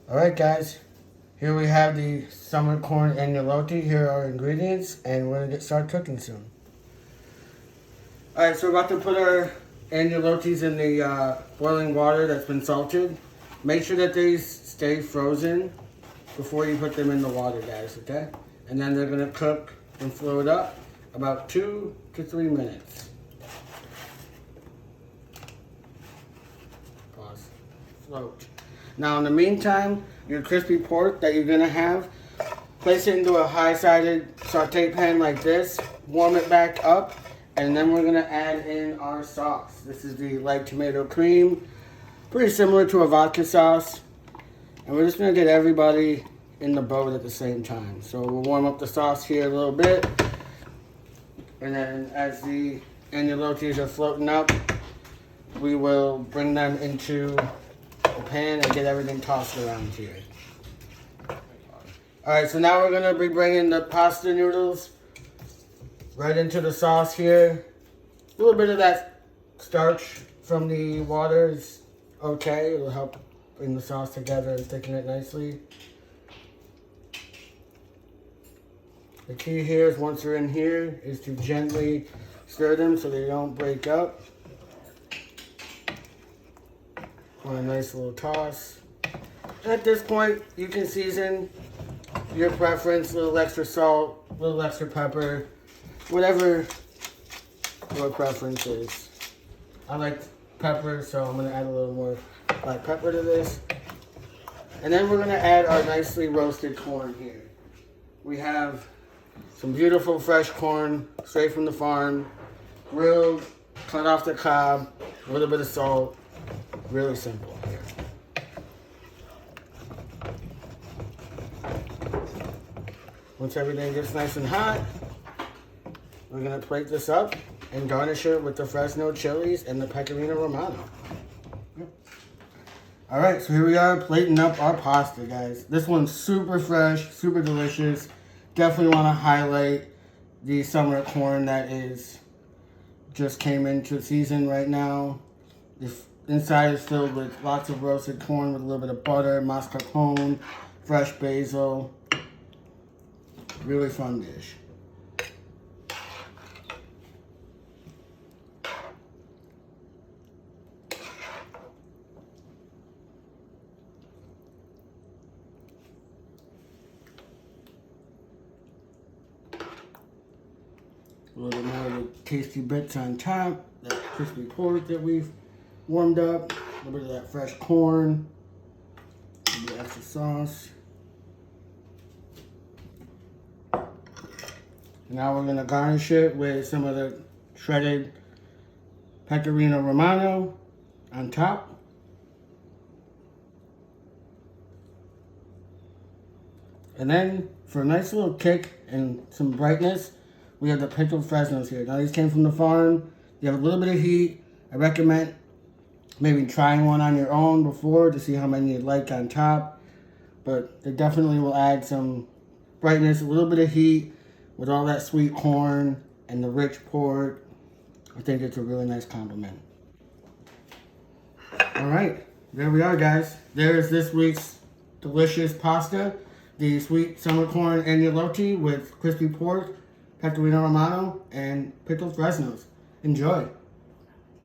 Alright guys, here we have the summer corn agnolotti. Here are our ingredients, and we're going to start cooking soon. Alright, so we're about to put our agnolottis in the boiling water that's been salted. Make sure that they stay frozen before you put them in the water, guys, okay? And then they're going to cook and float up about 2 to 3 minutes. Pause. Float. Now, in the meantime, your crispy pork that you're going to have, place it into a high-sided saute pan like this, warm it back up, and then we're going to add in our sauce. This is the light tomato cream, pretty similar to a vodka sauce. And we're just going to get everybody in the boat at the same time. So we'll warm up the sauce here a little bit, and then as the agnolottis are floating up, we will bring them into the pan and get everything tossed around here. Alright, so now we're going to be bringing the pasta noodles right into the sauce here. A little bit of that starch from the water is okay. It'll help bring the sauce together and thicken it nicely. The key here is once they're in here is to gently stir them so they don't break up. For a nice little toss. At this point, you can season your preference, a little extra salt, a little extra pepper, whatever your preference is. I like pepper, so I'm going to add a little more black pepper to this. And then we're going to add our nicely roasted corn here. We have some beautiful fresh corn, straight from the farm, grilled, cut off the cob, a little bit of salt. Really simple here. Once everything gets nice and hot, we're going to plate this up and garnish it with the Fresno chilies and the pecorino romano. Alright, so here we are plating up our pasta, guys. This one's super fresh, super delicious. Definitely want to highlight the summer corn that is just came into season right now. The inside is filled with lots of roasted corn with a little bit of butter, mascarpone, fresh basil. Really fun dish. A little more of the tasty bits on top, that crispy pork that we've warmed up, a little bit of that fresh corn, a little bit of extra sauce. Now we're going to garnish it with some of the shredded pecorino romano on top. And then for a nice little kick and some brightness, we have the pickled Fresnos here. Now these came from the farm. You have a little bit of heat. I recommend maybe trying one on your own before to see how many you'd like on top. But they definitely will add some brightness, a little bit of heat with all that sweet corn and the rich pork. I think it's a really nice compliment. Alright, there we are, guys. There's this week's delicious pasta. The sweet summer corn agnolotti with crispy pork, pecorino romano, and pickled Fresnos. Enjoy.